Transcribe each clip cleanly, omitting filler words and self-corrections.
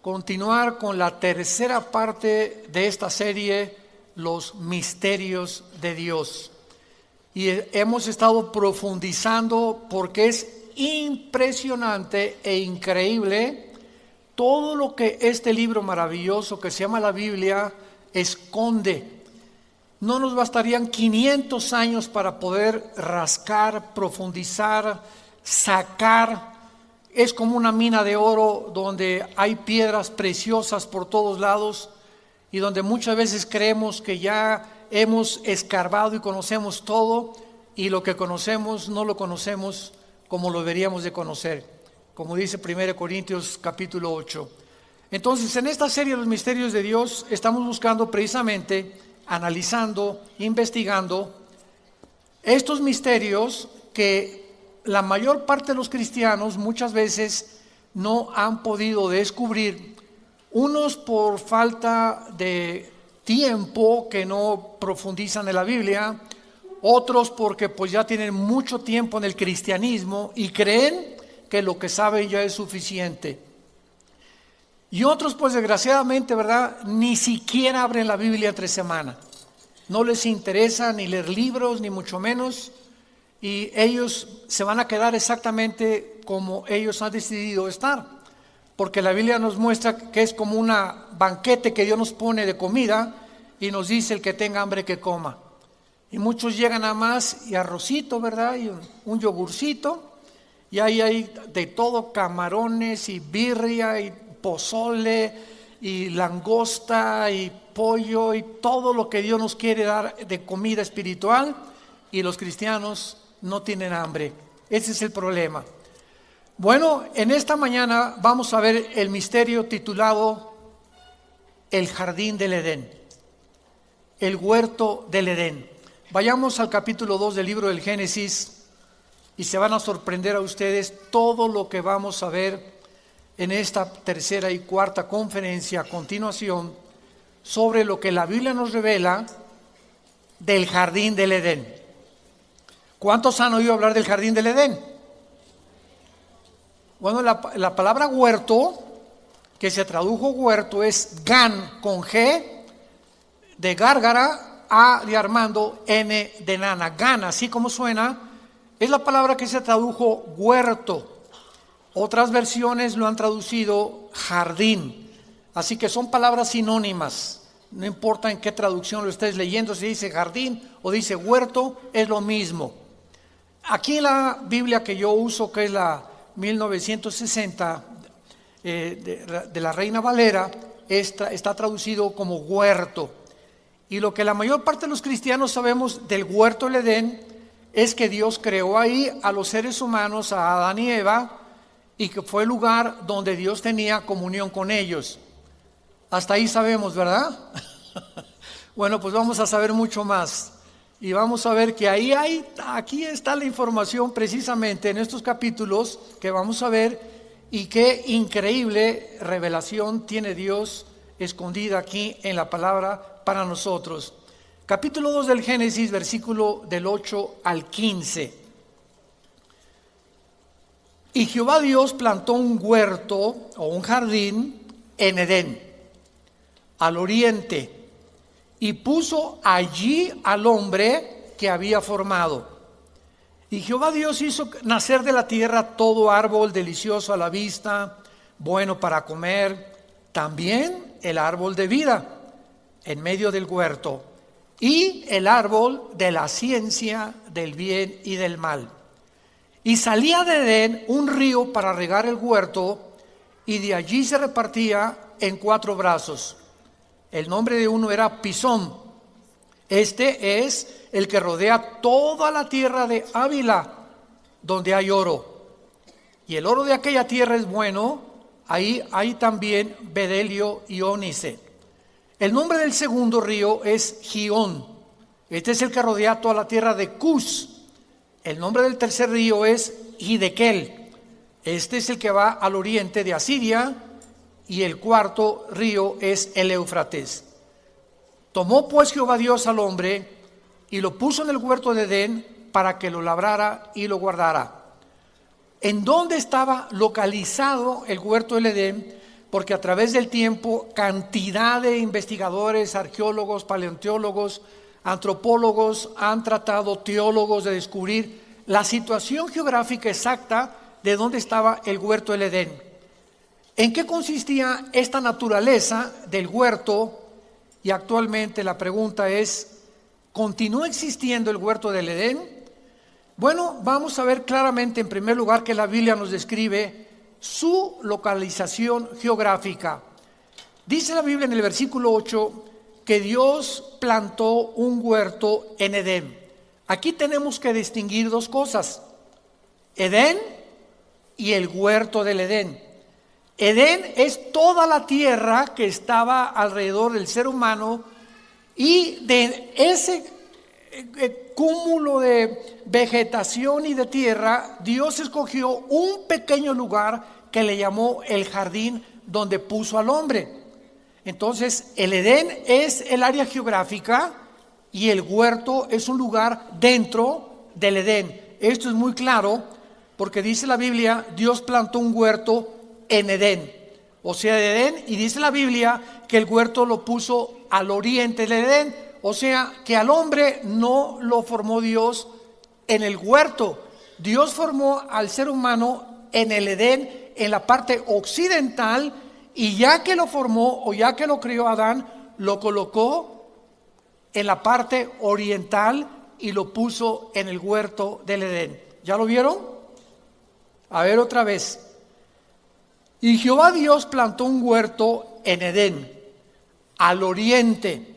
continuar con la tercera parte de esta serie, Los Misterios de Dios. Y hemos estado profundizando porque es impresionante e increíble todo lo que este libro maravilloso que se llama la Biblia esconde. No nos bastarían 500 años para poder rascar, profundizar, sacar. Es como una mina de oro donde hay piedras preciosas por todos lados y donde muchas veces creemos que ya hemos escarbado y conocemos todo, y lo que conocemos no lo conocemos como lo deberíamos de conocer, como dice 1 Corintios capítulo 8. Entonces, en esta serie de los misterios de Dios estamos buscando precisamente, analizando, investigando estos misterios que la mayor parte de los cristianos muchas veces no han podido descubrir, unos por falta de tiempo que no profundizan en la Biblia, otros porque pues ya tienen mucho tiempo en el cristianismo y creen que lo que saben ya es suficiente. Y otros pues desgraciadamente, ¿verdad?, ni siquiera abren la Biblia entre semana. No les interesa ni leer libros, ni mucho menos, y ellos se van a quedar exactamente como ellos han decidido estar. Porque la Biblia nos muestra que es como un banquete que Dios nos pone de comida y nos dice: el que tenga hambre que coma. Y muchos llegan a más y arrocito, ¿verdad? Y un yogurcito, y ahí hay de todo: camarones y birria y pozole y langosta y pollo y todo lo que Dios nos quiere dar de comida espiritual, y los cristianos no tienen hambre. Ese es el problema. Bueno, en esta mañana vamos a ver el misterio titulado El Jardín del Edén, el huerto del Edén. Vayamos al capítulo 2 del libro del Génesis y se van a sorprender a ustedes todo lo que vamos a ver en esta tercera y cuarta conferencia a continuación sobre lo que la Biblia nos revela del Jardín del Edén. ¿Cuántos han oído hablar del Jardín del Edén? Bueno, la palabra huerto, que se tradujo huerto, es Gan con G de gárgara, A de Armando, N de nana. Gan, así como suena, es la palabra que se tradujo huerto. Otras versiones lo han traducido jardín. Así que son palabras sinónimas. No importa en qué traducción lo estés leyendo, si dice jardín o dice huerto, es lo mismo. Aquí en la Biblia que yo uso, que es la 1960 de la Reina Valera, está traducido como huerto. Y lo que la mayor parte de los cristianos sabemos del huerto del Edén es que Dios creó ahí a los seres humanos, a Adán y Eva, y que fue el lugar donde Dios tenía comunión con ellos. Hasta ahí sabemos, ¿verdad? Bueno, pues vamos a saber mucho más. Y vamos a ver que aquí está la información precisamente en estos capítulos que vamos a ver, y qué increíble revelación tiene Dios escondida aquí en la palabra para nosotros. Capítulo 2 del Génesis, versículo del 8 al 15. Y Jehová Dios plantó un huerto o un jardín en Edén, al oriente, y puso allí al hombre que había formado. Y Jehová Dios hizo nacer de la tierra todo árbol delicioso a la vista, bueno para comer, también el árbol de vida en medio del huerto, y el árbol de la ciencia del bien y del mal. Y salía de Edén un río para regar el huerto, y de allí se repartía en 4 brazos. El nombre de uno era Pisón. Este es el que rodea toda la tierra de Ávila, donde hay oro. Y el oro de aquella tierra es bueno. Ahí hay también bedelio y ónice. El nombre del segundo río es Gihón. Este es el que rodea toda la tierra de Cus. El nombre del tercer río es Hidekel. Este es el que va al oriente de Asiria. Y el cuarto río es el Éufrates. Tomó pues Jehová Dios al hombre y lo puso en el huerto de Edén para que lo labrara y lo guardara. ¿En dónde estaba localizado el huerto del Edén? porque a través del tiempo cantidad de investigadores, arqueólogos, paleontólogos, antropólogos han tratado, teólogos, de descubrir la situación geográfica exacta de dónde estaba el huerto del Edén. ¿En qué consistía esta naturaleza del huerto? Y actualmente la pregunta es, ¿continúa existiendo el huerto del Edén? Bueno, vamos a ver claramente en primer lugar que la Biblia nos describe su localización geográfica. Dice la Biblia en el versículo 8 que Dios plantó un huerto en Edén. Aquí tenemos que distinguir dos cosas: Edén y el huerto del Edén. Edén es toda la tierra que estaba alrededor del ser humano, y de ese cúmulo de vegetación y de tierra, Dios escogió un pequeño lugar que le llamó el jardín, donde puso al hombre. Entonces, el Edén es el área geográfica y el huerto es un lugar dentro del Edén. Esto es muy claro porque dice la Biblia, Dios plantó un huerto en Edén, o sea, de Edén, y dice la Biblia que el huerto lo puso al oriente del Edén, o sea, que al hombre no lo formó Dios en el huerto. Dios formó al ser humano en el Edén, en la parte occidental, y ya que lo formó o ya que lo crió Adán, lo colocó en la parte oriental y lo puso en el huerto del Edén. ¿Ya lo vieron? A ver otra vez. Y Jehová Dios plantó un huerto en Edén, al oriente,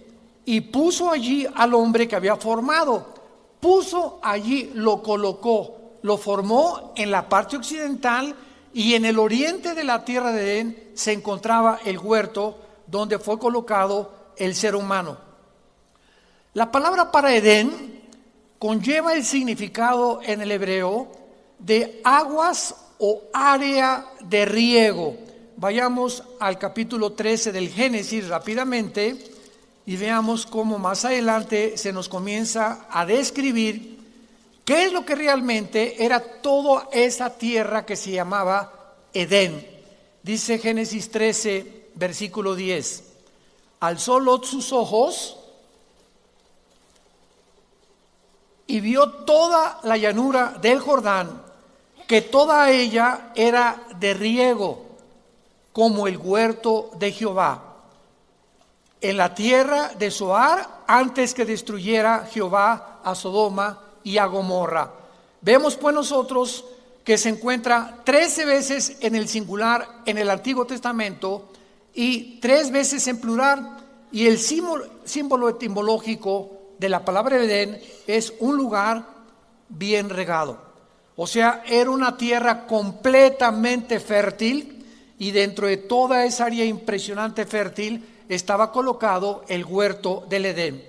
y puso allí al hombre que había formado. Puso allí, lo colocó, lo formó en la parte occidental, y en el oriente de la tierra de Edén se encontraba el huerto donde fue colocado el ser humano. La palabra para Edén conlleva el significado en el hebreo de aguas o área de riego. Vayamos al capítulo 13 del Génesis rápidamente y veamos cómo más adelante se nos comienza a describir qué es lo que realmente era toda esa tierra que se llamaba Edén. Dice Génesis 13, versículo 10. Alzó Lot sus ojos y vio toda la llanura del Jordán, que toda ella era de riego, como el huerto de Jehová, en la tierra de Zoar, antes que destruyera Jehová a Sodoma y a Gomorra. Vemos pues nosotros que se encuentra 13 veces en el singular en el Antiguo Testamento y 3 veces en plural, y el símbolo etimológico de la palabra Edén es un lugar bien regado. O sea, era una tierra completamente fértil, y dentro de toda esa área impresionante fértil estaba colocado el huerto del Edén.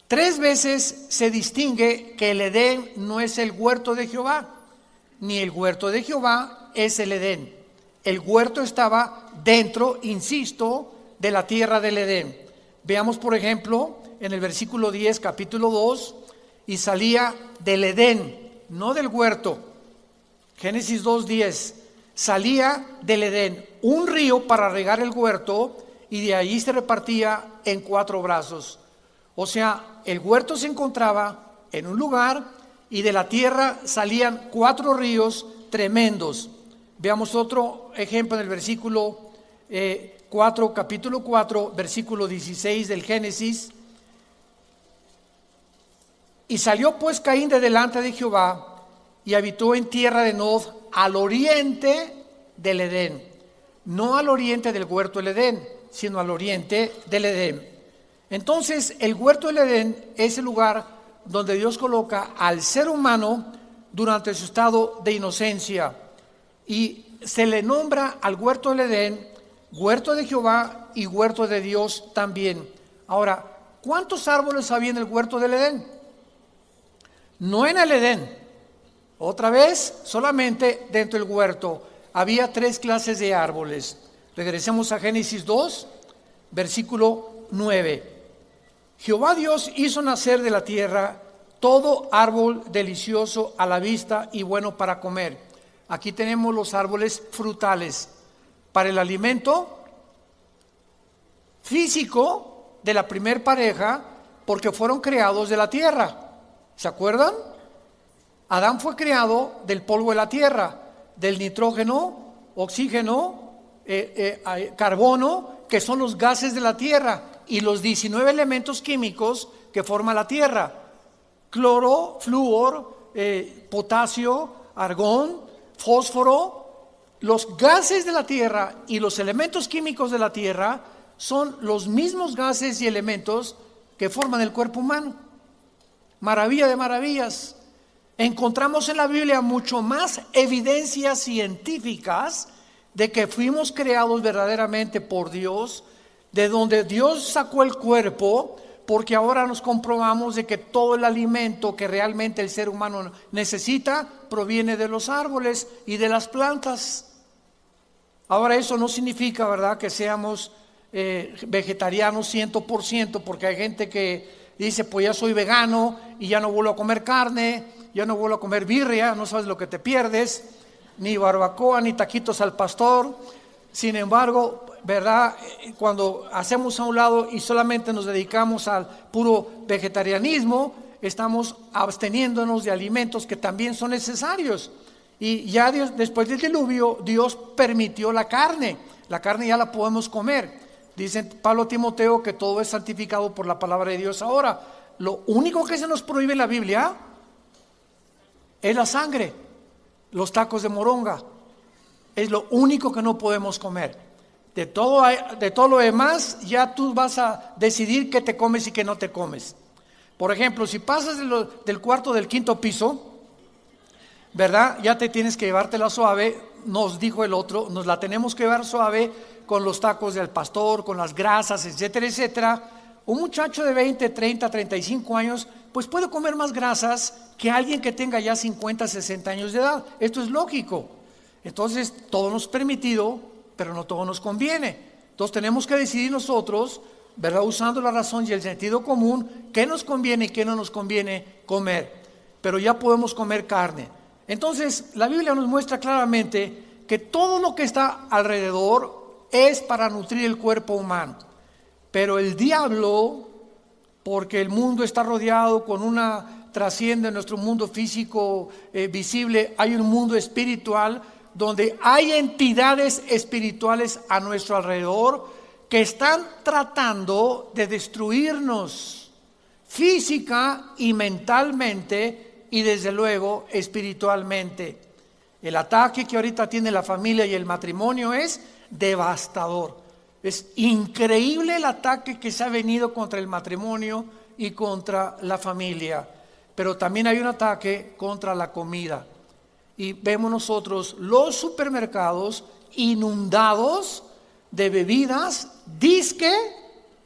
3 veces se distingue que el Edén no es el huerto de Jehová, ni el huerto de Jehová es el Edén. El huerto estaba dentro, insisto, de la tierra del Edén. Veamos, por ejemplo, en el versículo 10, capítulo 2, y salía del Edén, no del huerto. Génesis 2:10, salía del Edén un río para regar el huerto, y de allí se repartía en 4 brazos. O sea, el huerto se encontraba en un lugar, y de la tierra salían 4 ríos tremendos. Veamos otro ejemplo en el versículo 4, capítulo 4, versículo 16 del Génesis. Y salió pues Caín de delante de Jehová y habitó en tierra de Nod, al oriente del Edén. No al oriente del huerto del Edén, sino al oriente del Edén. Entonces, el huerto del Edén es el lugar donde Dios coloca al ser humano durante su estado de inocencia. Y se le nombra al huerto del Edén huerto de Jehová y huerto de Dios también. Ahora, ¿cuántos árboles había en el huerto del Edén? No en el Edén. Otra vez, solamente dentro del huerto había 3 clases de árboles. Regresemos a Génesis 2, versículo 9. Jehová Dios hizo nacer de la tierra todo árbol delicioso a la vista y bueno para comer. Aquí tenemos los árboles frutales. para el alimento físico de la primer pareja, porque fueron creados de la tierra. ¿Se acuerdan? Adán fue creado del polvo de la tierra, del nitrógeno, oxígeno, carbono, que son los gases de la tierra, y los 19 elementos químicos que forma la tierra: cloro, flúor, potasio, argón, fósforo. Los gases de la tierra y los elementos químicos de la tierra son los mismos gases y elementos que forman el cuerpo humano. Maravilla de maravillas. Encontramos en la Biblia mucho más evidencias científicas de que fuimos creados verdaderamente por Dios, de donde Dios sacó el cuerpo, porque ahora nos comprobamos de que todo el alimento que realmente el ser humano necesita proviene de los árboles y de las plantas. Ahora, eso no significa, ¿verdad?, que seamos vegetarianos 100%, porque hay gente que dice, pues ya soy vegano y ya no vuelvo a comer carne, ya no vuelvo a comer birria, no sabes lo que te pierdes, ni barbacoa, ni taquitos al pastor. Sin embargo, ¿verdad?, cuando hacemos a un lado y solamente nos dedicamos al puro vegetarianismo, estamos absteniéndonos de alimentos que también son necesarios. Y ya Dios, después del diluvio, Dios permitió la carne ya la podemos comer. Dice Pablo a Timoteo que todo es santificado por la palabra de Dios. Ahora, lo único que se nos prohíbe en la Biblia es la sangre, los tacos de moronga. Es lo único que no podemos comer. De todo lo demás, ya tú vas a decidir qué te comes y qué no te comes. Por ejemplo, si pasas del cuarto del quinto piso, ¿verdad?, ya te tienes que llevártela suave. Nos dijo el otro, nos la tenemos que llevar suave con los tacos del pastor, con las grasas, etcétera, etcétera. Un muchacho de 20, 30, 35 años, pues puede comer más grasas que alguien que tenga ya 50, 60 años de edad. Esto es lógico. Entonces, todo nos es permitido, pero no todo nos conviene. Entonces, tenemos que decidir nosotros, ¿verdad?, usando la razón y el sentido común, qué nos conviene y qué no nos conviene comer. Pero ya podemos comer carne. Entonces, la Biblia nos muestra claramente que todo lo que está alrededor es para nutrir el cuerpo humano. Pero el diablo, porque el mundo está rodeado con trasciende nuestro mundo físico visible, hay un mundo espiritual donde hay entidades espirituales a nuestro alrededor que están tratando de destruirnos física y mentalmente, y desde luego espiritualmente. El ataque que ahorita tiene la familia y el matrimonio es devastador. Es increíble el ataque que se ha venido contra el matrimonio y contra la familia. Pero también hay un ataque contra la comida. Y vemos nosotros los supermercados inundados de bebidas disque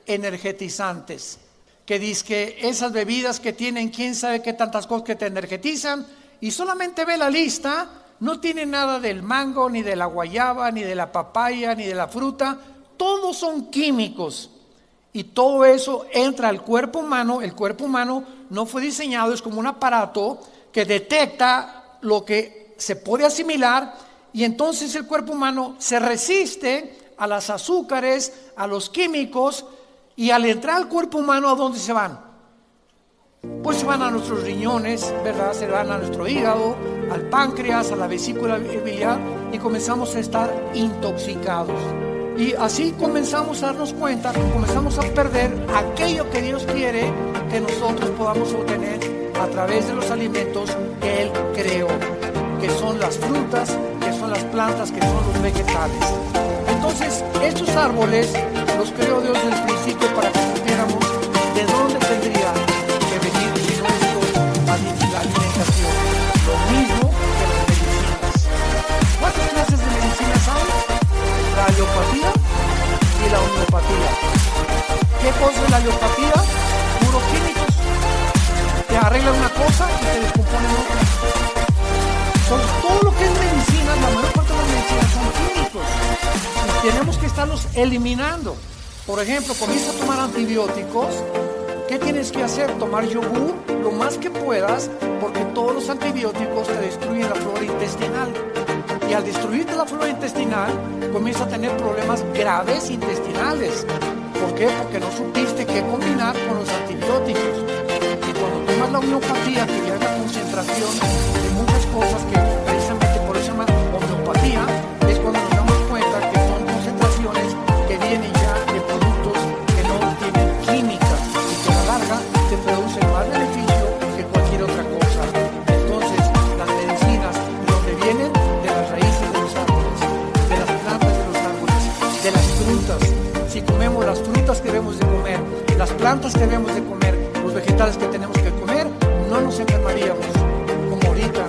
energetizantes. Que dizque esas bebidas que tienen quién sabe qué tantas cosas que te energizan, y solamente ve la lista, no tiene nada del mango, ni de la guayaba, ni de la papaya, ni de la fruta, todos son químicos, y todo eso entra al cuerpo humano. El cuerpo humano no fue diseñado, es como un aparato que detecta lo que se puede asimilar, y entonces el cuerpo humano se resiste a las azúcares, a los químicos. Y al entrar al cuerpo humano, ¿a dónde se van? Pues se van a nuestros riñones, ¿verdad? Se van a nuestro hígado, al páncreas, a la vesícula biliar, y comenzamos a estar intoxicados. Y así comenzamos a darnos cuenta, comenzamos a perder aquello que Dios quiere que nosotros podamos obtener a través de los alimentos que Él creó, que son las frutas, que son las plantas, que son los vegetales. Entonces, estos árboles los creó Dios desde el principio para que supiéramos de dónde tendría que venir nuestra alimentación. Lo mismo que las medicinas. ¿Cuántas clases de medicinas hay? La alopatía y la homeopatía. ¿Qué cosa es la alopatía? Puros químicos. Te arreglan una cosa y te descomponen otra. Todo lo que es medicina, la mayor parte de las medicinas son químicos. Y tenemos que estarlos eliminando. Por ejemplo, comienza a tomar antibióticos. ¿Qué tienes que hacer? Tomar yogur lo más que puedas, porque todos los antibióticos te destruyen la flora intestinal. Y al destruirte la flora intestinal, comienza a tener problemas graves intestinales. ¿Por qué? Porque no supiste qué combinar con los antibióticos. Y cuando tomas la homeopatía, que ya es la concentración de muchas cosas que precisamente por eso se llama homeopatía, es cuando nos damos cuenta que son concentraciones que vienen ya de productos que no tienen química y que a la larga te producen más beneficio que cualquier otra cosa. Entonces, las medicinas, ¿de dónde vienen? De las raíces de los árboles, de las plantas de los árboles, de las frutas. Si comemos las frutas que debemos de comer, las plantas que debemos de comer, los vegetales que tenemos que comer, no nos enfermaríamos. Como ahorita,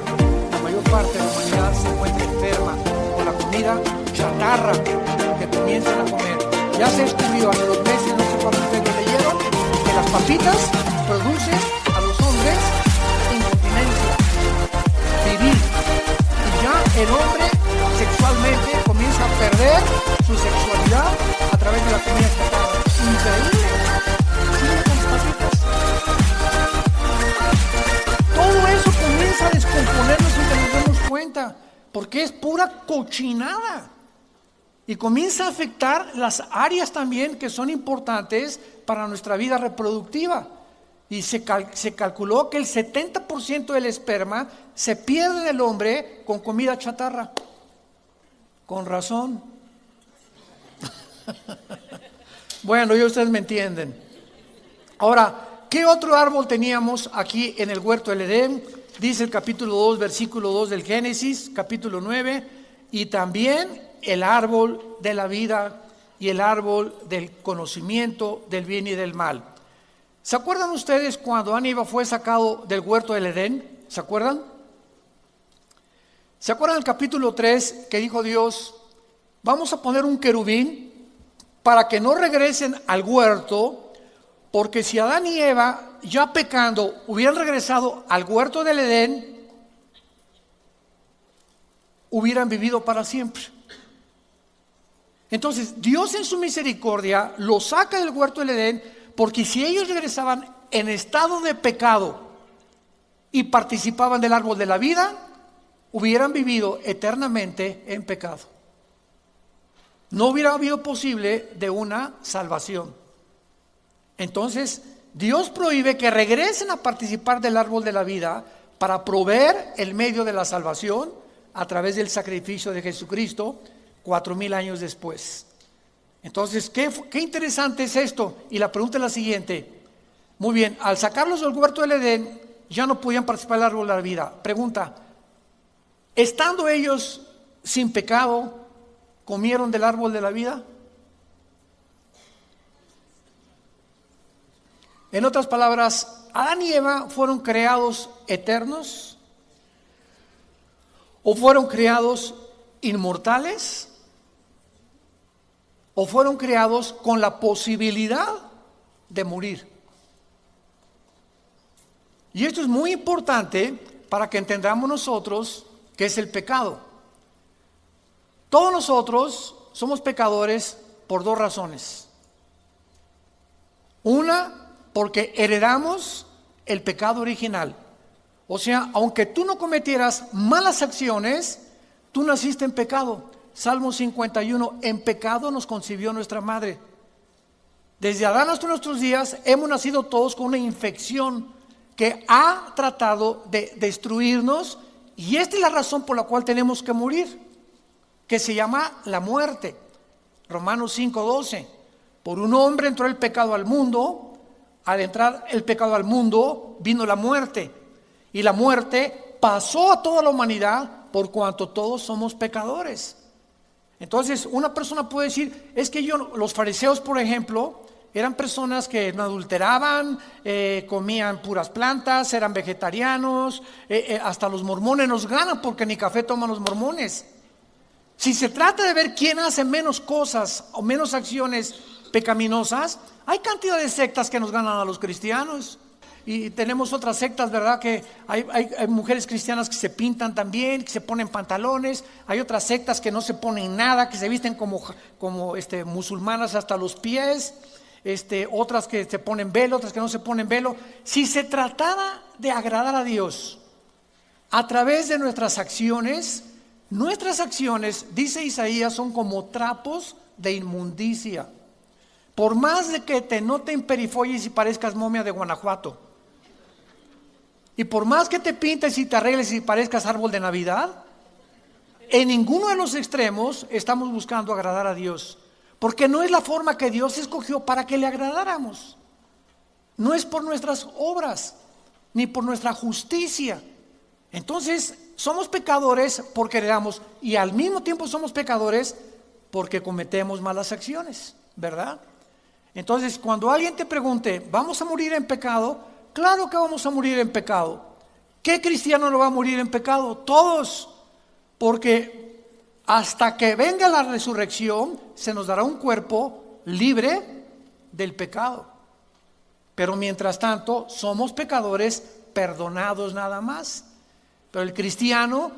la mayor parte de la humanidad se encuentra enferma con la comida chatarra que comienzan a comer. Ya se descubrió hace 2 meses, no sé cuántos ustedes lo leyeron, que las papitas producen a los hombres incontinencia, vivir. Y ya el hombre sexualmente comienza a perder su sexualidad a través de la comida chatarra. Increíble. Sigue con las papitas. Todo eso comienza a descomponernos sin que nos demos cuenta, porque es pura cochinada. Y comienza a afectar las áreas también que son importantes para nuestra vida reproductiva. Y se calculó que el 70% del esperma se pierde del hombre con comida chatarra. Con razón. Bueno, ya ustedes me entienden. Ahora, ¿qué otro árbol teníamos aquí en el huerto del Edén? Dice el capítulo 2, versículo 2 del Génesis, capítulo 9, y también el árbol de la vida y el árbol del conocimiento del bien y del mal. ¿Se acuerdan ustedes cuando Adán y Eva fue sacado del huerto del Edén? ¿Se acuerdan? ¿Se acuerdan del capítulo 3 que dijo Dios, vamos a poner un querubín para que no regresen al huerto, porque si Adán y Eva, ya pecando, hubieran regresado al huerto del Edén, hubieran vivido para siempre? Entonces, Dios en su misericordia los saca del huerto del Edén, porque si ellos regresaban en estado de pecado y participaban del árbol de la vida, hubieran vivido eternamente en pecado. No hubiera habido posible de una salvación. Entonces, Dios prohíbe que regresen a participar del árbol de la vida para proveer el medio de la salvación a través del sacrificio de Jesucristo 4000 años después. Entonces, qué interesante es esto. Y la pregunta es la siguiente. Muy bien, al sacarlos del huerto del Edén, ya no podían participar del árbol de la vida. Pregunta, estando ellos sin pecado, ¿comieron del árbol de la vida? En otras palabras, ¿Adán y Eva fueron creados eternos? ¿O fueron creados inmortales? ¿O fueron creados con la posibilidad de morir? Y esto es muy importante para que entendamos nosotros qué es el pecado. Todos nosotros somos pecadores por 2 razones. Una, porque heredamos el pecado original. O sea, aunque tú no cometieras malas acciones, tú naciste en pecado. Salmo 51, en pecado nos concibió nuestra madre. Desde Adán hasta nuestros días hemos nacido todos con una infección que ha tratado de destruirnos, y esta es la razón por la cual tenemos que morir, que se llama la muerte. Romanos 5:12, por un hombre entró el pecado al mundo, al entrar el pecado al mundo vino la muerte, y la muerte pasó a toda la humanidad por cuanto todos somos pecadores. Entonces una persona puede decir, es que los fariseos, por ejemplo, eran personas que no adulteraban, comían puras plantas, eran vegetarianos, hasta los mormones nos ganan porque ni café toman los mormones. Si se trata de ver quién hace menos cosas o menos acciones pecaminosas, hay cantidad de sectas que nos ganan a los cristianos. Y tenemos otras sectas, ¿verdad? Que hay mujeres cristianas que se pintan también, que se ponen pantalones. Hay otras sectas que no se ponen nada, que se visten como musulmanas hasta los pies. Otras que se ponen velo, otras que no se ponen velo. Si se tratara de agradar a Dios a través de nuestras acciones, Nuestras acciones, dice Isaías, son como trapos de inmundicia. Por más de que te noten perifolles y parezcas momia de Guanajuato, y por más que te pintes y te arregles y parezcas árbol de Navidad, en ninguno de los extremos estamos buscando agradar a Dios, porque no es la forma que Dios escogió para que le agradáramos. No es por nuestras obras, ni por nuestra justicia. Entonces, somos pecadores porque heredamos, y al mismo tiempo somos pecadores porque cometemos malas acciones, ¿verdad? Entonces, cuando alguien te pregunte, ¿vamos a morir en pecado? Claro que vamos a morir en pecado. ¿Qué cristiano no va a morir en pecado? Todos. Porque hasta que venga la resurrección, se nos dará un cuerpo libre del pecado. Pero mientras tanto, somos pecadores perdonados nada más. Pero el cristiano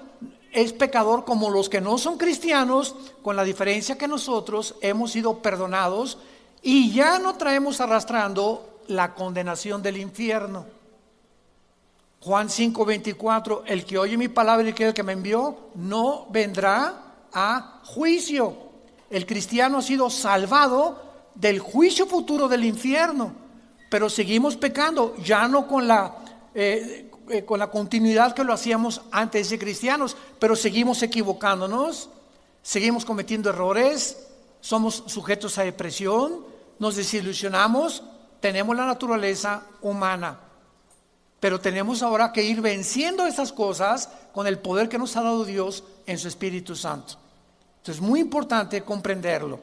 es pecador como los que no son cristianos, con la diferencia que nosotros hemos sido perdonados y ya no traemos arrastrando la condenación del infierno. Juan 5:24, el que oye mi palabra y cree el que me envió, no vendrá a juicio. El cristiano ha sido salvado del juicio futuro del infierno, pero seguimos pecando, ya no con la continuidad que lo hacíamos antes de cristianos, pero seguimos equivocándonos, seguimos cometiendo errores, somos sujetos a depresión, nos desilusionamos, tenemos la naturaleza humana. Pero tenemos ahora que ir venciendo esas cosas con el poder que nos ha dado Dios en su Espíritu Santo. Entonces es muy importante comprenderlo.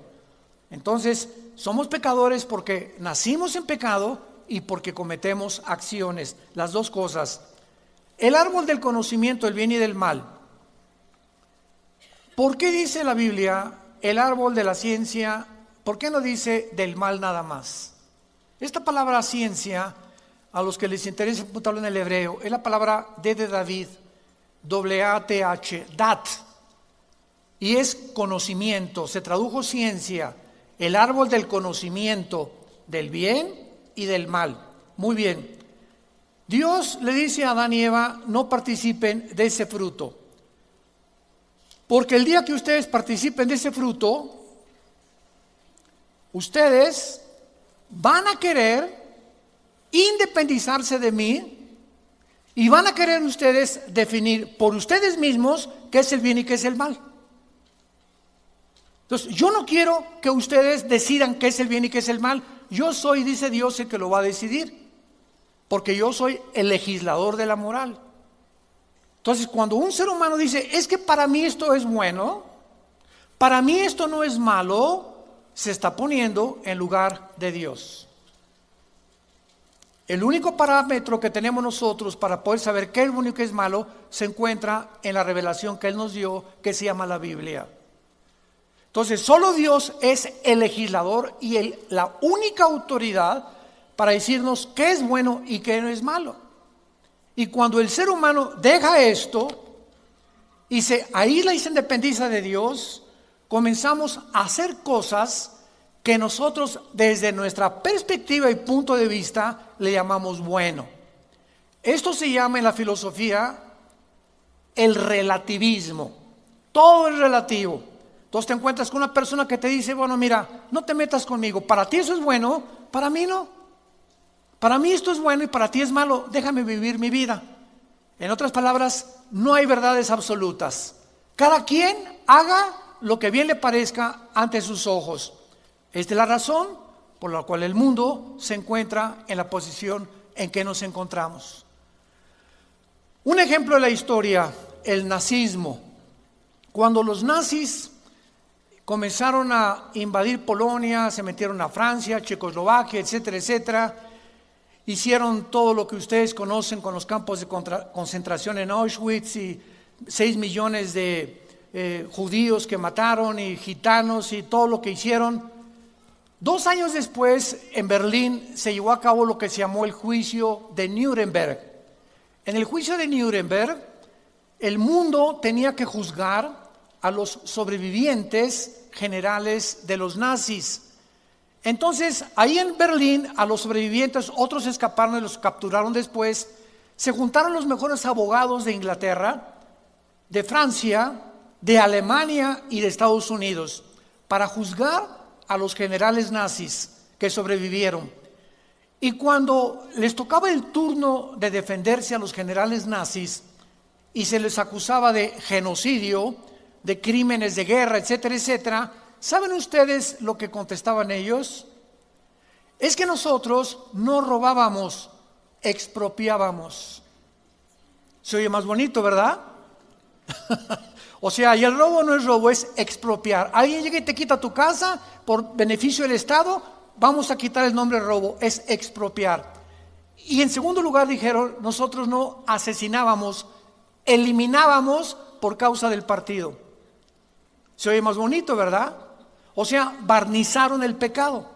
Entonces, somos pecadores porque nacimos en pecado y porque cometemos acciones, las dos cosas. El árbol del conocimiento del bien y del mal. ¿Por qué dice la Biblia el árbol de la ciencia? ¿Por qué no dice del mal nada más? Esta palabra ciencia, a los que les interesa apuntarlo en el hebreo, es la palabra D de David, W-A-T-H, dat, y es conocimiento, se tradujo ciencia, el árbol del conocimiento del bien y del mal. Muy bien, Dios le dice a Adán y Eva, no participen de ese fruto, porque el día que ustedes participen de ese fruto, ustedes van a querer independizarse de mí y van a querer ustedes definir por ustedes mismos qué es el bien y qué es el mal. Entonces, yo no quiero que ustedes decidan qué es el bien y qué es el mal. Yo soy, dice Dios, el que lo va a decidir, porque yo soy el legislador de la moral. Entonces, cuando un ser humano dice, es que para mí esto es bueno, para mí esto no es malo, se está poniendo en lugar de Dios. El único parámetro que tenemos nosotros para poder saber qué es bueno y qué es malo se encuentra en la revelación que Él nos dio, que se llama la Biblia. Entonces, solo Dios es el legislador y la única autoridad para decirnos qué es bueno y qué no es malo. Y cuando el ser humano deja esto y se aísla y se independiza de Dios, comenzamos a hacer cosas que nosotros desde nuestra perspectiva y punto de vista le llamamos bueno. Esto se llama en la filosofía el relativismo. Todo es relativo. Entonces te encuentras con una persona que te dice, bueno, mira, no te metas conmigo, para ti eso es bueno, para mí no. Para mí esto es bueno y para ti es malo, déjame vivir mi vida. En otras palabras, no hay verdades absolutas. Cada quien haga lo que bien le parezca ante sus ojos. Esta es la razón por la cual el mundo se encuentra en la posición en que nos encontramos. Un ejemplo de la historia, el nazismo. Cuando los nazis comenzaron a invadir Polonia, se metieron a Francia, Checoslovaquia, etcétera, etcétera, hicieron todo lo que ustedes conocen con los campos de concentración en Auschwitz y 6 millones de judíos que mataron y gitanos y todo lo que hicieron. 2 años después, en Berlín, se llevó a cabo lo que se llamó el juicio de Nuremberg. En el juicio de Nuremberg, el mundo tenía que juzgar a los sobrevivientes generales de los nazis. Entonces, ahí en Berlín, a los sobrevivientes, otros escaparon y los capturaron después. Se juntaron los mejores abogados de Inglaterra, de Francia, de Alemania y de Estados Unidos para juzgar a los generales nazis que sobrevivieron. Y cuando les tocaba el turno de defenderse a los generales nazis y se les acusaba de genocidio, de crímenes de guerra, etcétera, etcétera, ¿saben ustedes lo que contestaban ellos? Es que nosotros no robábamos, expropiábamos. Se oye más bonito, ¿verdad? O sea, y el robo no es robo, es expropiar. Alguien llega y te quita tu casa por beneficio del Estado, vamos a quitar el nombre robo, es expropiar. Y en segundo lugar dijeron, nosotros no asesinábamos, eliminábamos por causa del partido. Se oye más bonito, ¿verdad? O sea, barnizaron el pecado.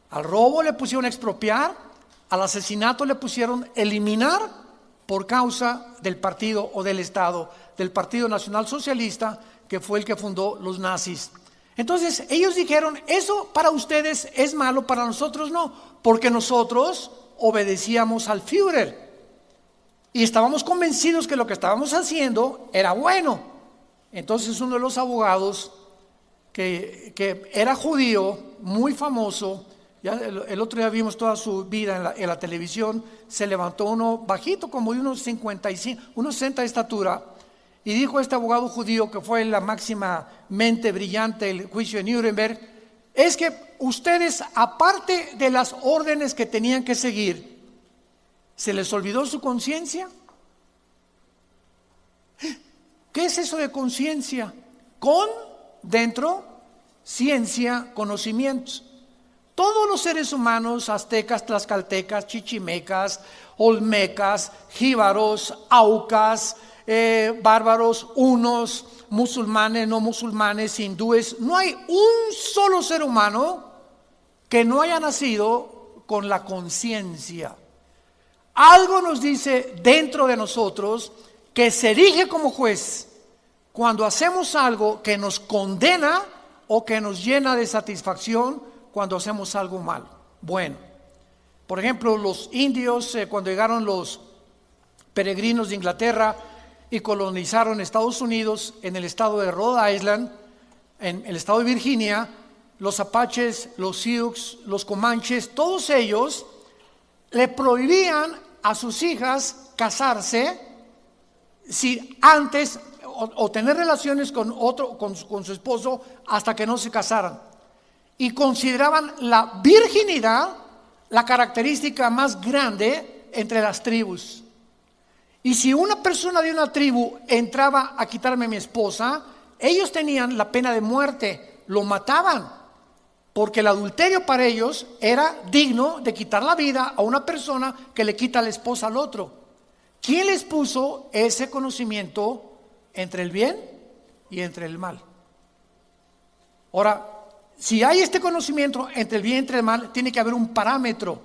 Al robo le pusieron expropiar, al asesinato le pusieron eliminar por causa del partido o del Estado, del Partido Nacional Socialista, que fue el que fundó los nazis. Entonces ellos dijeron, eso para ustedes es malo, para nosotros no, porque nosotros obedecíamos al Führer y estábamos convencidos que lo que estábamos haciendo era bueno. Entonces uno de los abogados que era judío, muy famoso, ya el otro día vimos toda su vida en la televisión, se levantó uno bajito, como de unos 55, unos 60 de estatura, y dijo a este abogado judío, que fue la máxima mente brillante del juicio de Nuremberg, es que ustedes, aparte de las órdenes que tenían que seguir, ¿se les olvidó su conciencia? ¿Qué es eso de conciencia? Con, dentro, ciencia, conocimientos. Todos los seres humanos, aztecas, tlaxcaltecas, chichimecas, olmecas, jíbaros, aucas, bárbaros, hunos, musulmanes, no musulmanes, hindúes, no hay un solo ser humano que no haya nacido con la conciencia. Algo nos dice dentro de nosotros que se erige como juez cuando hacemos algo que nos condena o que nos llena de satisfacción cuando hacemos algo mal. Bueno, por ejemplo, los indios, cuando llegaron los peregrinos de Inglaterra y colonizaron Estados Unidos, en el estado de Rhode Island, en el estado de Virginia, los apaches, los sioux, los comanches, todos ellos le prohibían a sus hijas casarse si antes o tener relaciones con su esposo hasta que no se casaran. Y consideraban la virginidad la característica más grande entre las tribus. Y si una persona de una tribu entraba a quitarme a mi esposa, ellos tenían la pena de muerte, lo mataban, porque el adulterio para ellos era digno de quitar la vida a una persona que le quita la esposa al otro. ¿Quién les puso ese conocimiento entre el bien y entre el mal? Ahora, si hay este conocimiento entre el bien y entre el mal, tiene que haber un parámetro.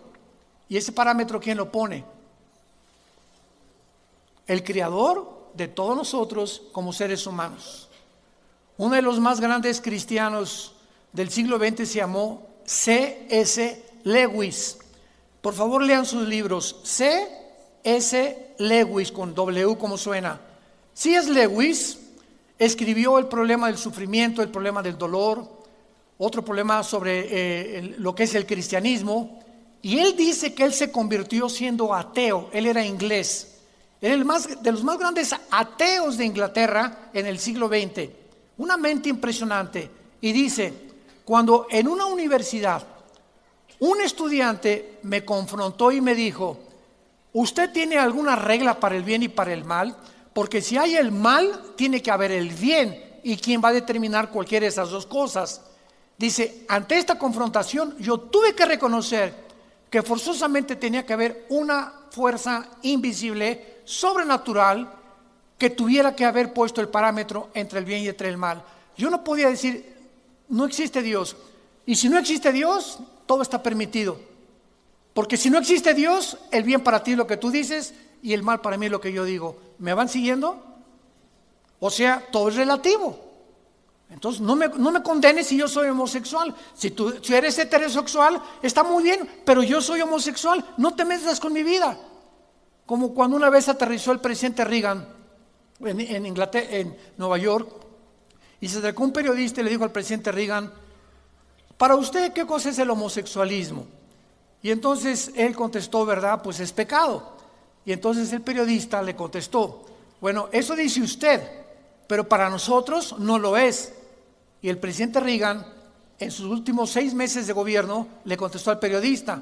¿Y ese parámetro quién lo pone? El creador de todos nosotros como seres humanos. Uno de los más grandes cristianos del siglo XX se llamó C.S. Lewis. Por favor, lean sus libros. C.S. Lewis, con W como suena. C.S. Lewis escribió el problema del sufrimiento, el problema del dolor, otro problema sobre lo que es el cristianismo, y él dice que él se convirtió siendo ateo. Él era inglés, era de los más grandes ateos de Inglaterra en el siglo XX, una mente impresionante. Y dice, cuando en una universidad un estudiante me confrontó y me dijo, ¿usted tiene alguna regla para el bien y para el mal? Porque si hay el mal, tiene que haber el bien, y ¿quién va a determinar cualquiera de esas dos cosas? Dice, ante esta confrontación yo tuve que reconocer que forzosamente tenía que haber una fuerza invisible, sobrenatural, que tuviera que haber puesto el parámetro entre el bien y entre el mal. Yo no podía decir, no existe Dios. Y si no existe Dios, todo está permitido. Porque si no existe Dios, el bien para ti es lo que tú dices y el mal para mí es lo que yo digo. ¿Me van siguiendo? O sea, todo es relativo. Entonces no me condenes si yo soy homosexual. Si eres heterosexual, está muy bien, pero yo soy homosexual, no te metas con mi vida. Como cuando una vez aterrizó el presidente Reagan en Inglaterra, en Nueva York, Y se acercó un periodista y le dijo al presidente Reagan: para usted, ¿qué cosa es el homosexualismo? Y entonces él contestó, ¿verdad? Pues es pecado. Y entonces el periodista le contestó: bueno, eso dice usted, pero para nosotros no lo es. Y el presidente Reagan, en sus últimos 6 meses de gobierno, le contestó al periodista: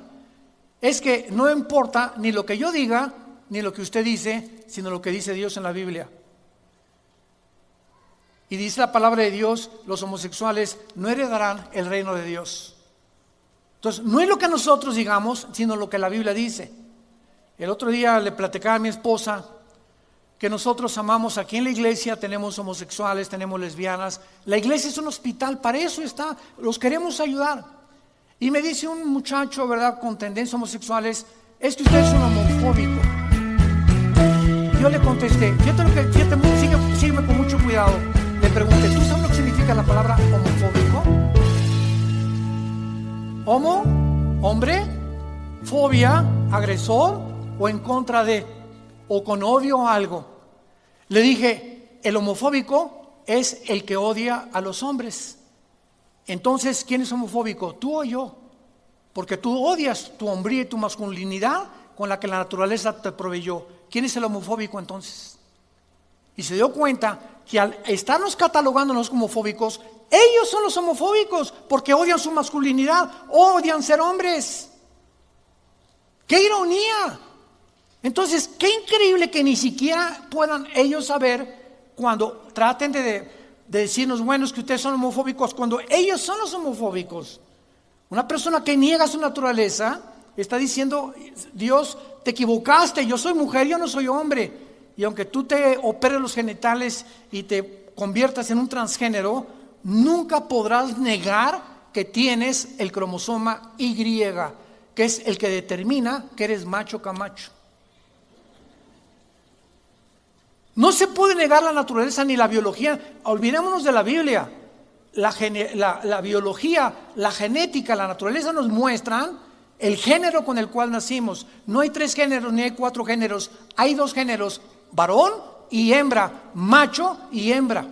es que no importa ni lo que yo diga, ni lo que usted dice, sino lo que dice Dios en la Biblia. Y dice la palabra de Dios: los homosexuales no heredarán el reino de Dios. Entonces, no es lo que nosotros digamos, sino lo que la Biblia dice. El otro día le platicaba a mi esposa que nosotros amamos, aquí en la iglesia tenemos homosexuales, tenemos lesbianas. La iglesia es un hospital, para eso está, los queremos ayudar. Y me dice un muchacho, ¿verdad?, con tendencias homosexuales: es que usted es un homofóbico. Yo le contesté, fíjate, sígueme con mucho cuidado. Le pregunté: ¿tú sabes lo que significa la palabra homofóbico? Homo, hombre, fobia, agresor, o en contra de, o con odio a algo. Le dije: el homofóbico es el que odia a los hombres. Entonces, ¿quién es homofóbico? ¿Tú o yo? Porque tú odias tu hombría y tu masculinidad con la que la naturaleza te proveyó. ¿Quién es el homofóbico entonces? Y se dio cuenta que al estarnos catalogándonos como homofóbicos, ellos son los homofóbicos, porque odian su masculinidad, odian ser hombres. ¡Qué ironía! Entonces, qué increíble que ni siquiera puedan ellos saber, cuando traten de decirnos: bueno, es que ustedes son homofóbicos, cuando ellos son los homofóbicos. Una persona que niega su naturaleza está diciendo: Dios, te equivocaste, yo soy mujer, yo no soy hombre. Y aunque tú te operes los genitales y te conviertas en un transgénero, nunca podrás negar que tienes el cromosoma Y, que es el que determina que eres macho camacho. No se puede negar la naturaleza ni la biología. Olvidémonos de la Biblia. La biología, la genética, la naturaleza nos muestran el género con el cual nacimos. No hay 3 géneros ni hay 4 géneros. Hay 2 géneros: varón y hembra, macho y hembra.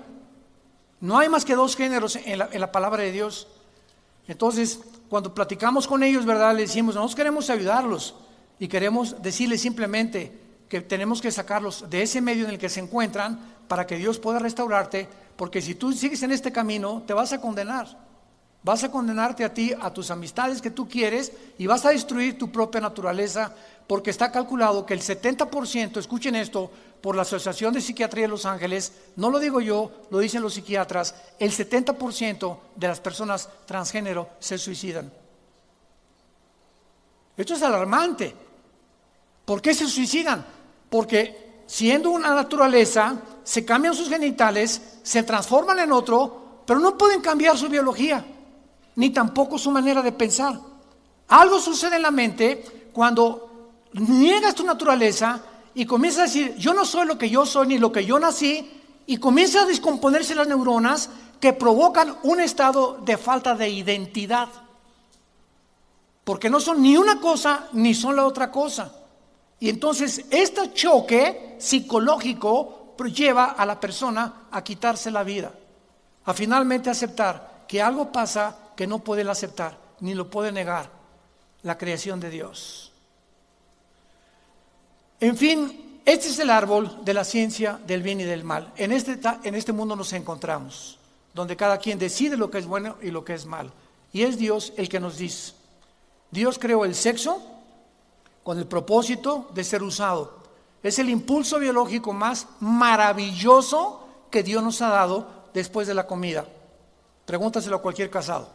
No hay más que 2 géneros en la palabra de Dios. Entonces, cuando platicamos con ellos, ¿verdad?, le decimos: nosotros queremos ayudarlos y queremos decirles simplemente que tenemos que sacarlos de ese medio en el que se encuentran para que Dios pueda restaurarte, porque si tú sigues en este camino te vas a condenar. Vas a condenarte a ti, a tus amistades que tú quieres, y vas a destruir tu propia naturaleza, porque está calculado que el 70%, escuchen esto, por la Asociación de Psiquiatría de Los Ángeles, no lo digo yo, lo dicen los psiquiatras, el 70% de las personas transgénero se suicidan. Esto es alarmante. ¿Por qué se suicidan? Porque siendo una naturaleza, se cambian sus genitales, se transforman en otro, pero no pueden cambiar su biología, ni tampoco su manera de pensar. Algo sucede en la mente cuando niegas tu naturaleza y comienzas a decir: yo no soy lo que yo soy ni lo que yo nací, y comienzan a descomponerse las neuronas que provocan un estado de falta de identidad, porque no son ni una cosa ni son la otra cosa. Y entonces este choque psicológico lleva a la persona a quitarse la vida, a finalmente aceptar que algo pasa que no puede aceptar ni lo puede negar: la creación de Dios. En fin, este es el árbol de la ciencia del bien y del mal. En este mundo nos encontramos, donde cada quien decide lo que es bueno y lo que es malo. Y es Dios el que nos dice. Dios creó el sexo con el propósito de ser usado. Es el impulso biológico más maravilloso que Dios nos ha dado después de la comida. Pregúntaselo a cualquier casado.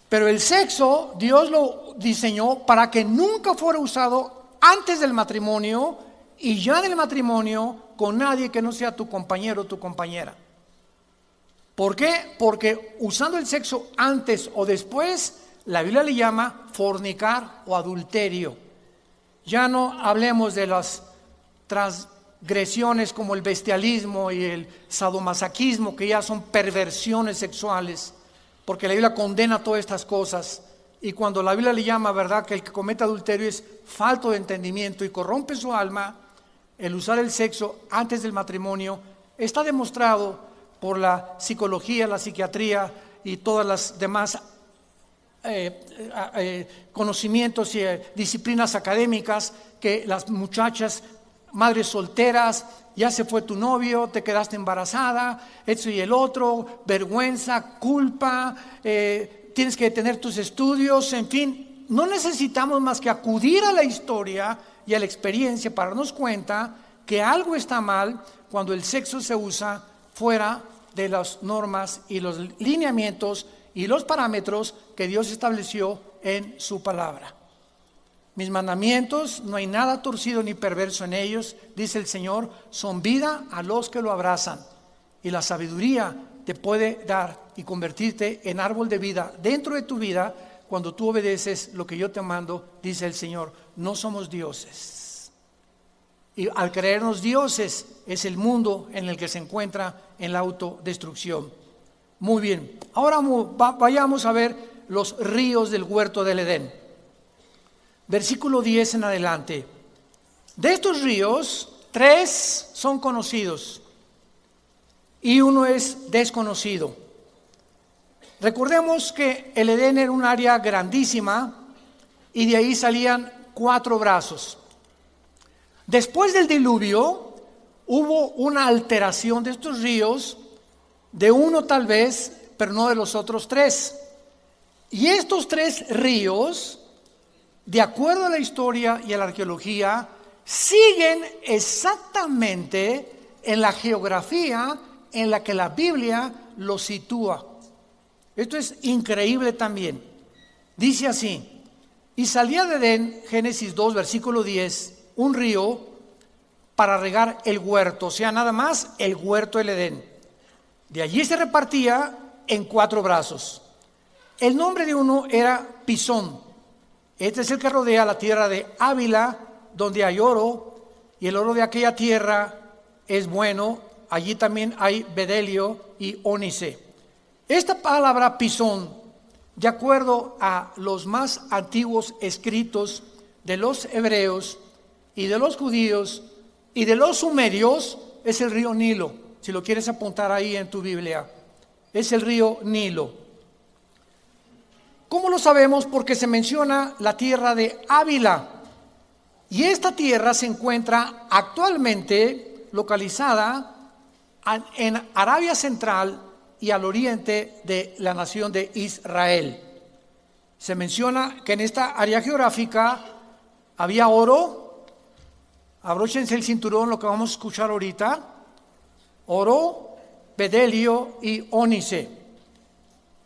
Pero el sexo, Dios lo diseñó para que nunca fuera usado antes del matrimonio y ya del matrimonio con nadie que no sea tu compañero o tu compañera. ¿Por qué? Porque usando el sexo antes o después, la Biblia le llama fornicar o adulterio. Ya no hablemos de las transgresiones como el bestialismo y el sadomasoquismo, que ya son perversiones sexuales, porque la Biblia condena todas estas cosas. Y cuando la Biblia le llama, ¿verdad?, que el que comete adulterio es falto de entendimiento y corrompe su alma, el usar el sexo antes del matrimonio Está demostrado por la psicología, la psiquiatría y todas las demás conocimientos y disciplinas académicas, que las muchachas, madres solteras, ya se fue tu novio, te quedaste embarazada, esto y el otro, vergüenza, culpa, tienes que detener tus estudios, en fin, no necesitamos más que acudir a la historia y a la experiencia para darnos cuenta que algo está mal cuando el sexo se usa fuera de las normas y los lineamientos y los parámetros que Dios estableció en su palabra. Mis mandamientos, no hay nada torcido ni perverso en ellos, dice el Señor, son vida a los que lo abrazan. Y la sabiduría te puede dar y convertirte en árbol de vida dentro de tu vida cuando tú obedeces lo que yo te mando, dice el Señor. No somos dioses. Y al creernos dioses es el mundo en el que se encuentra en la autodestrucción. Muy bien, ahora vayamos a ver los ríos del huerto del Edén. Versículo 10 en adelante. De estos ríos, 3 son conocidos y uno es desconocido. Recordemos que el Edén era un área grandísima y de ahí salían 4 brazos. Después del diluvio hubo una alteración de estos ríos, de uno tal vez, pero no de los otros 3. Y estos 3 ríos, de acuerdo a la historia y a la arqueología, siguen exactamente en la geografía en la que la Biblia los sitúa. Esto es increíble también. Dice así: y salía de Edén, Génesis 2, versículo 10, un río para regar el huerto, o sea, nada más el huerto del Edén. De allí se repartía en 4 brazos. El nombre de uno era Pisón. Este es el que rodea la tierra de Ávila, donde hay oro, y el oro de aquella tierra es bueno. Allí también hay bedelio y ónice. Esta palabra Pisón, de acuerdo a los más antiguos escritos de los hebreos y de los judíos y de los sumerios, es el río Nilo. Si lo quieres apuntar ahí en tu Biblia, es el río Nilo. ¿Cómo lo sabemos? Porque se menciona la tierra de Ávila. Y esta tierra se encuentra actualmente localizada en Arabia Central y al oriente de la nación de Israel. Se menciona que en esta área geográfica había oro. Abróchense el cinturón, lo que vamos a escuchar ahorita. Oro, bedelio y ónice.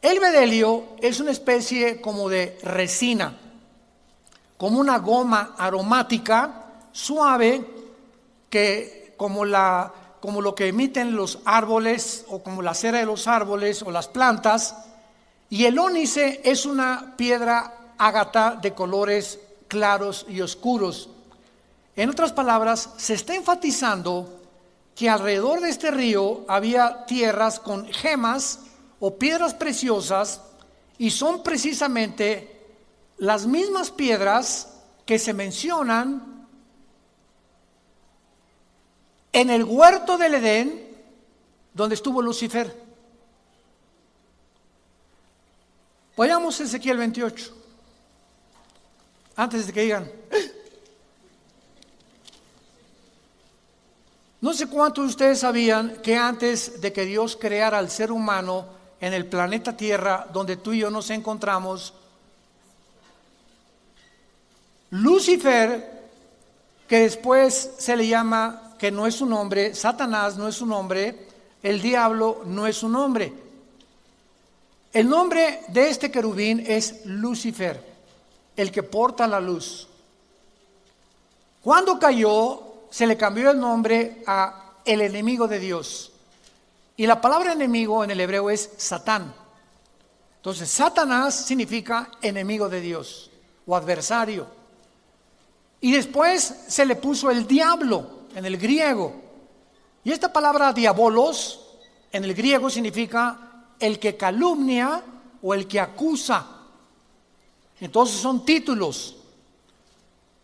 El bedelio es una especie como de resina, como una goma aromática suave, que como lo que emiten los árboles, o como la cera de los árboles o las plantas. Y el ónice es una piedra ágata de colores claros y oscuros. En otras palabras, se está enfatizando que alrededor de este río había tierras con gemas o piedras preciosas, y son precisamente las mismas piedras que se mencionan en el huerto del Edén, donde estuvo Lucifer. Vayamos a Ezequiel 28, antes de que digan. No sé cuántos de ustedes sabían que antes de que Dios creara al ser humano en el planeta Tierra, donde tú y yo nos encontramos, Lucifer, que después se le llama, que no es su nombre, Satanás no es su nombre, el diablo no es su nombre. El nombre de este querubín es Lucifer, el que porta la luz. Cuando cayó, se le cambió el nombre a el enemigo de Dios. Y la palabra enemigo en el hebreo es Satán. Entonces, Satanás significa enemigo de Dios o adversario. Y después se le puso el diablo en el griego. Y esta palabra diabolos en el griego significa el que calumnia o el que acusa. Entonces son títulos.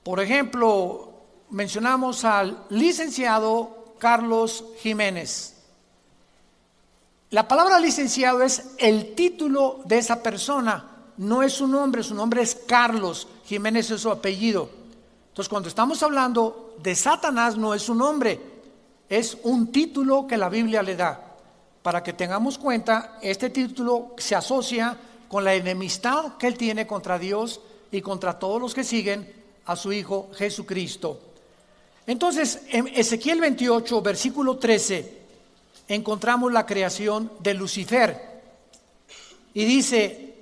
Por ejemplo, mencionamos al licenciado Carlos Jiménez. La palabra licenciado es el título de esa persona, no es su nombre es Carlos Jiménez, es su apellido. Entonces, cuando estamos hablando de Satanás, no es su nombre, es un título que la Biblia le da. Para que tengamos cuenta, este título se asocia con la enemistad que él tiene contra Dios y contra todos los que siguen a su Hijo Jesucristo. Entonces, en Ezequiel 28, versículo 13, encontramos la creación de Lucifer. Y dice,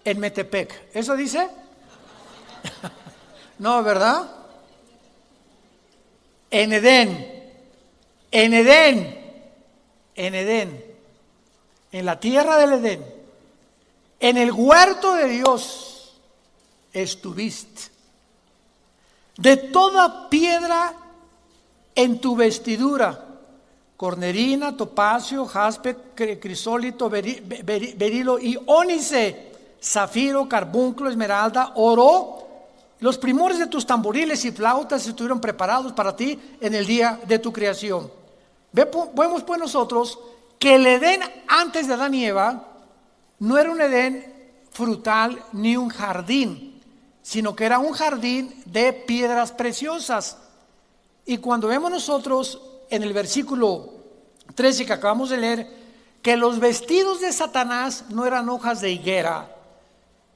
en Metepec. ¿Eso dice? No, ¿verdad? En Edén. En Edén. En Edén. En la tierra del Edén. En el huerto de Dios estuviste. De toda piedra en tu vestidura, cornerina, topacio, jaspe, crisólito, berilo y ónice, zafiro, carbunclo, esmeralda, oro. Los primores de tus tamboriles y flautas estuvieron preparados para ti en el día de tu creación. Vemos pues nosotros que el Edén antes de Adán y Eva no era un Edén frutal ni un jardín, sino que era un jardín de piedras preciosas. Y cuando vemos nosotros en el versículo 13 que acabamos de leer, que los vestidos de Satanás no eran hojas de higuera,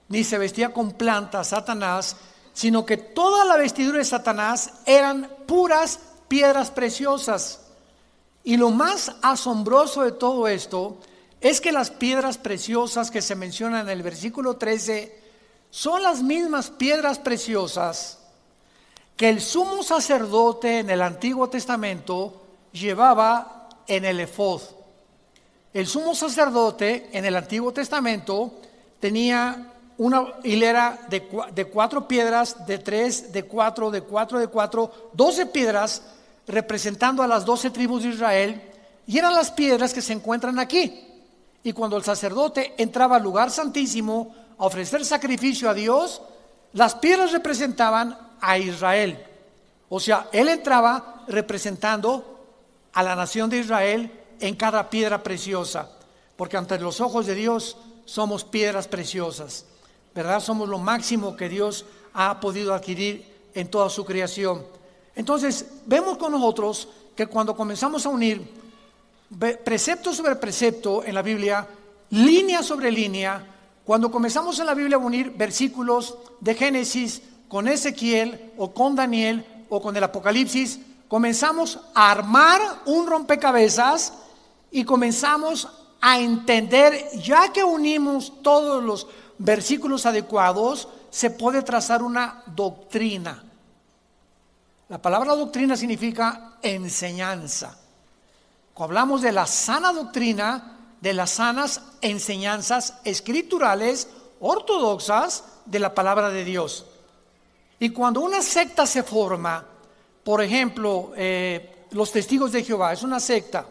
ni se vestía con plantas Satanás, sino que toda la vestidura de Satanás eran puras piedras preciosas. Y lo más asombroso de todo esto es que las piedras preciosas que se mencionan en el versículo 13 son las mismas piedras preciosas que el sumo sacerdote en el Antiguo Testamento llevaba en el efod. El sumo sacerdote en el Antiguo Testamento tenía una hilera de 4 piedras, de 3, de 4, de 4, de 4, 12 piedras representando a las 12 tribus de Israel, y eran las piedras que se encuentran aquí. Y cuando el sacerdote entraba al lugar santísimo a ofrecer sacrificio a Dios, las piedras representaban a Israel. O sea, él entraba representando a la nación de Israel en cada piedra preciosa, porque ante los ojos de Dios somos piedras preciosas, ¿verdad? Somos lo máximo que Dios ha podido adquirir en toda su creación. Entonces, vemos con nosotros que cuando comenzamos a unir precepto sobre precepto en la Biblia, línea sobre línea, cuando comenzamos en la Biblia a unir versículos de Génesis con Ezequiel o con Daniel o con el Apocalipsis, comenzamos a armar un rompecabezas y comenzamos a entender, ya que unimos todos los versículos adecuados, se puede trazar una doctrina. La palabra doctrina significa enseñanza. Cuando hablamos de la sana doctrina, de las sanas enseñanzas escriturales, ortodoxas de la palabra de Dios. Y cuando una secta se forma, por ejemplo, los Testigos de Jehová, es una secta.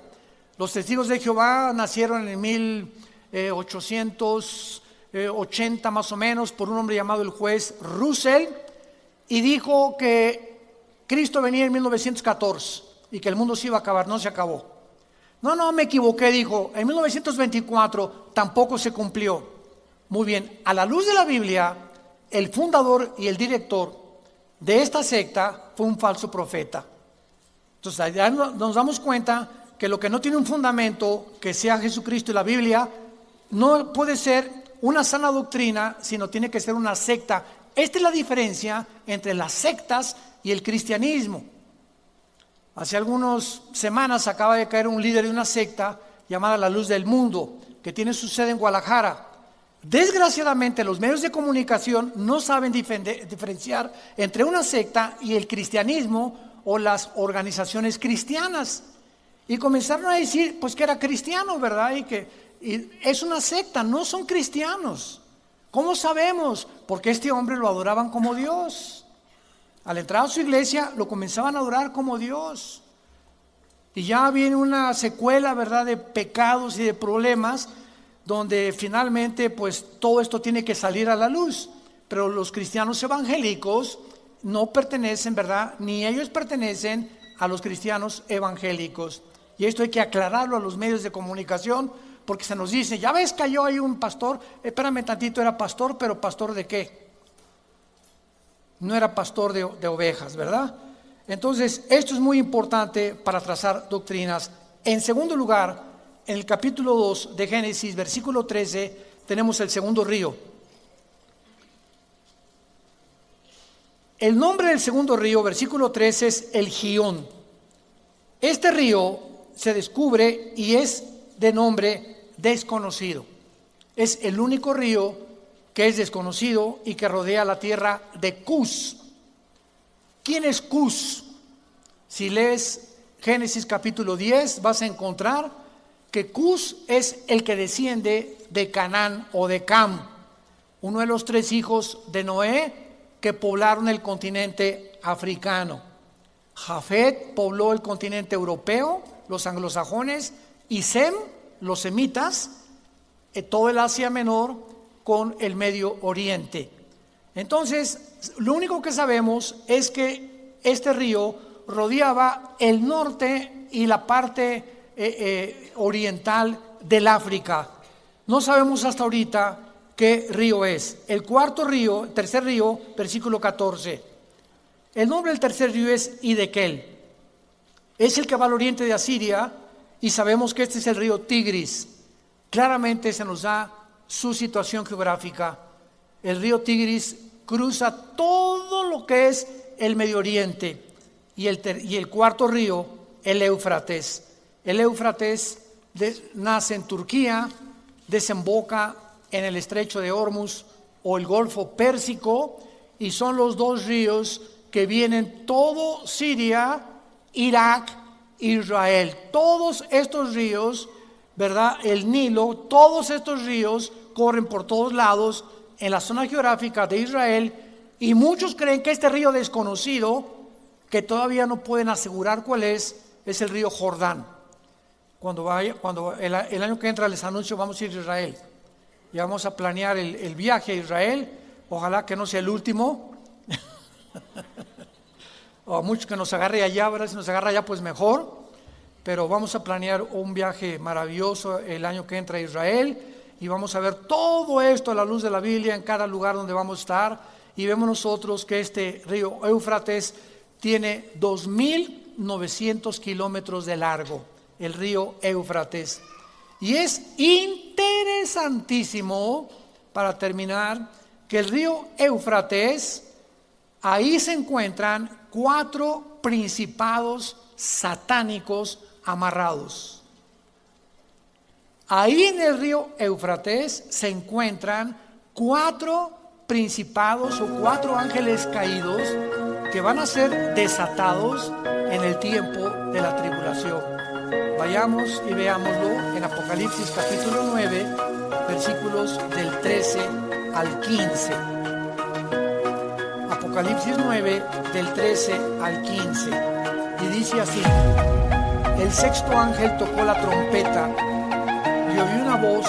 Los Testigos de Jehová nacieron en 1880 más o menos por un hombre llamado el juez Russell, y dijo que Cristo venía en 1914 y que el mundo se iba a acabar. No se acabó. No, me equivoqué, dijo. En 1924 tampoco se cumplió. Muy bien, a la luz de la Biblia, el fundador y el director de esta secta fue un falso profeta. Entonces, allá nos damos cuenta que lo que no tiene un fundamento, que sea Jesucristo y la Biblia, no puede ser una sana doctrina, sino tiene que ser una secta. Esta es la diferencia entre las sectas y el cristianismo. Hace algunas semanas acaba de caer un líder de una secta llamada La Luz del Mundo, que tiene su sede en Guadalajara. Desgraciadamente los medios de comunicación no saben diferenciar entre una secta y el cristianismo o las organizaciones cristianas. Y comenzaron a decir pues que era cristiano, ¿verdad? Y es una secta, no son cristianos. ¿Cómo sabemos? Porque este hombre lo adoraban como Dios. Al entrar a su iglesia lo comenzaban a adorar como Dios. Y ya viene una secuela, ¿verdad?, de pecados y de problemas, donde finalmente pues todo esto tiene que salir a la luz. Pero los cristianos evangélicos no pertenecen, ¿verdad?, ni ellos pertenecen a los cristianos evangélicos. Y esto hay que aclararlo a los medios de comunicación, porque se nos dice, ya ves, cayó ahí un pastor, espérame tantito, era pastor, pero ¿pastor de qué? No era pastor de ovejas, ¿verdad? Entonces, esto es muy importante para trazar doctrinas. En segundo lugar, en el capítulo 2 de Génesis, versículo 13, tenemos el segundo río. El nombre del segundo río, versículo 13, es el Gihón. Este río se descubre y es de nombre desconocido. Es el único río que es desconocido y que rodea la tierra de Cus. ¿Quién es Cus? Si lees Génesis capítulo 10, vas a encontrar que Cus es el que desciende de Canaán o de Cam, uno de los 3 hijos de Noé que poblaron el continente africano. Jafet pobló el continente europeo, los anglosajones, y Sem, los semitas, todo el Asia Menor con el Medio Oriente. Entonces, lo único que sabemos es que este río rodeaba el norte y la parte oriental del África. No sabemos hasta ahorita qué río es. El tercer río, versículo 14. El nombre del tercer río es Hidekel. Es el que va al oriente de Asiria y sabemos que este es el río Tigris. Claramente se nos da su situación geográfica. El río Tigris cruza todo lo que es el Medio Oriente. Y el cuarto río, el Éufrates. El Éufrates nace en Turquía, desemboca en el estrecho de Hormuz o el Golfo Pérsico, y son los 2 ríos que vienen todo Siria, Irak, Israel. Todos estos ríos, ¿verdad? El Nilo, todos estos ríos corren por todos lados en la zona geográfica de Israel, y muchos creen que este río desconocido, que todavía no pueden asegurar cuál es el río Jordán. Cuando el año que entra les anuncio, vamos a ir a Israel. Ya vamos a planear el viaje a Israel. Ojalá que no sea el último. O a muchos que nos agarre allá, ¿verdad? Si nos agarra allá, pues mejor. Pero vamos a planear un viaje maravilloso el año que entra a Israel. Y vamos a ver todo esto a la luz de la Biblia en cada lugar donde vamos a estar. Y vemos nosotros que este río Éufrates tiene 2.900 kilómetros de largo. El río Éufrates. Y es interesantísimo, para terminar, que el río Éufrates, ahí se encuentran 4 principados satánicos amarrados. Ahí en el río Éufrates se encuentran 4 principados o 4 ángeles caídos que van a ser desatados en el tiempo de la tribulación. Vayamos y veámoslo en Apocalipsis capítulo 9, versículos del 13 al 15. Apocalipsis 9, del 13 al 15. Y dice así: el sexto ángel tocó la trompeta y oí una voz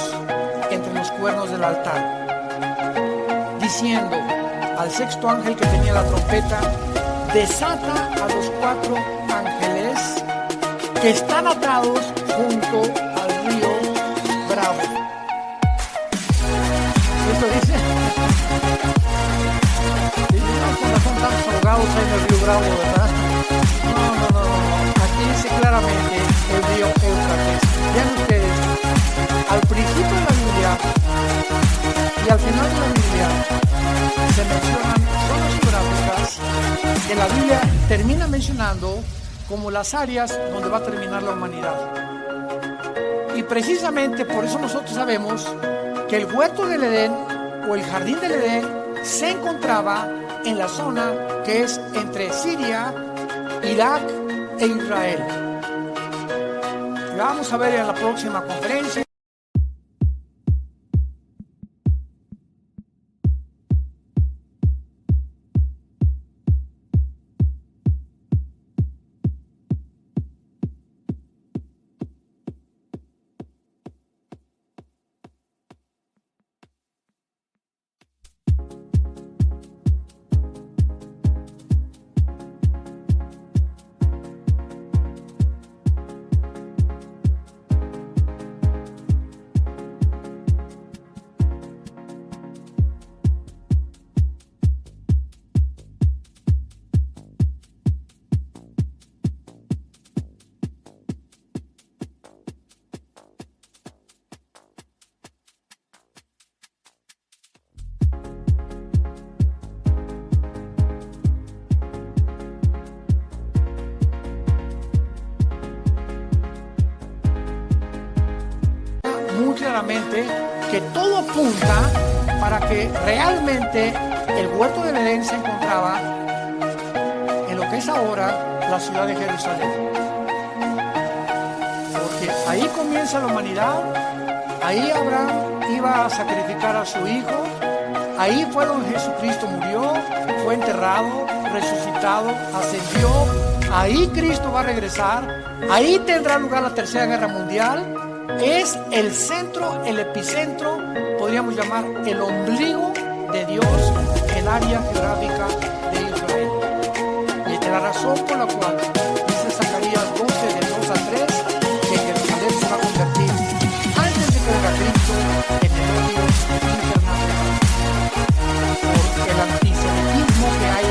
entre los cuernos del altar, diciendo al sexto ángel que tenía la trompeta: desata a los 4 ángeles que están atados junto al río Bravo. ¿Esto dice? Cuando son tantos ahogados ahí en el río Bravo, ¿verdad? No. Aquí dice claramente el río Éufrates. Vean ustedes, al principio de la Biblia y al final de la Biblia se mencionan zonas geográficas que la Biblia termina mencionando como las áreas donde va a terminar la humanidad. Y precisamente por eso nosotros sabemos que el huerto del Edén o el jardín del Edén se encontraba en la zona que es entre Siria, Irak e Israel. Lo vamos a ver en la próxima conferencia. claramente que todo apunta para que realmente el huerto del Edén se encontraba en lo que es ahora la ciudad de Jerusalén. Porque ahí comienza la humanidad, ahí Abraham iba a sacrificar a su hijo, ahí fue donde Jesucristo murió, fue enterrado, resucitado, ascendió, ahí Cristo va a regresar, ahí tendrá lugar la tercera guerra mundial. Es el centro, el epicentro, podríamos llamar el ombligo de Dios, el área geográfica de Israel. Y esta es la razón por la cual dice Zacarías 12, del 2 al 3, que Jerusalén se va a convertir, antes de que venga Cristo, en el odio internacional. Por el antisemitismo que hay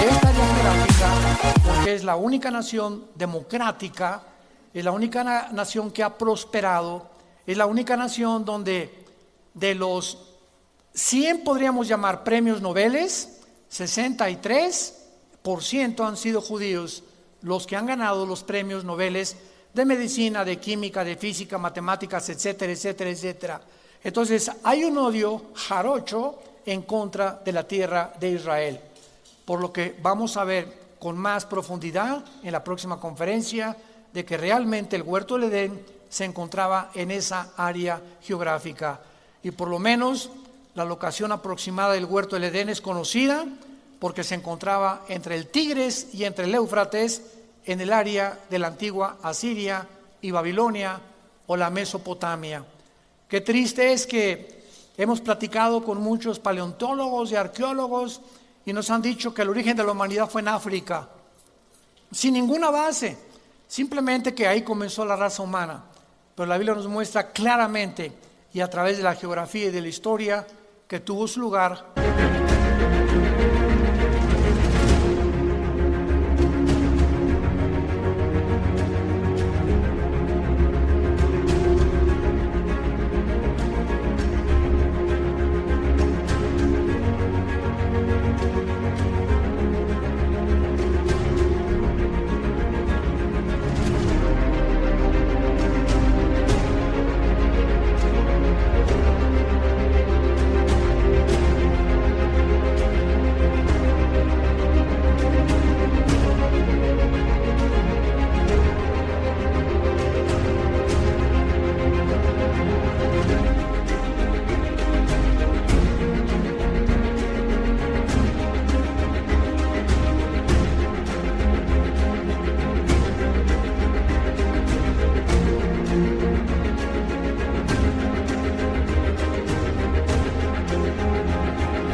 en contra de esta área geográfica, porque es la única nación democrática, es la única nación que ha prosperado, es la única nación donde de los 100 podríamos llamar premios Nobel, 63% han sido judíos los que han ganado los premios Nobel de medicina, de química, de física, matemáticas, etcétera, etcétera, etcétera. Entonces hay un odio jarocho en contra de la tierra de Israel, por lo que vamos a ver con más profundidad en la próxima conferencia de que realmente el huerto del Edén se encontraba en esa área geográfica. Y por lo menos la locación aproximada del huerto del Edén es conocida porque se encontraba entre el Tigris y entre el Éufrates, en el área de la antigua Asiria y Babilonia o la Mesopotamia. Qué triste es que hemos platicado con muchos paleontólogos y arqueólogos y nos han dicho que el origen de la humanidad fue en África, sin ninguna base. Simplemente que ahí comenzó la raza humana, pero la Biblia nos muestra claramente y a través de la geografía y de la historia que tuvo su lugar.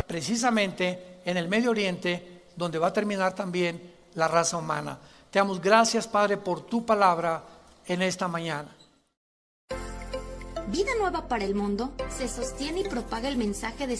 Precisamente en el Medio Oriente, donde va a terminar también la raza humana. Te damos gracias, Padre, por tu palabra en esta mañana. Vida Nueva para el Mundo se sostiene y propaga el mensaje de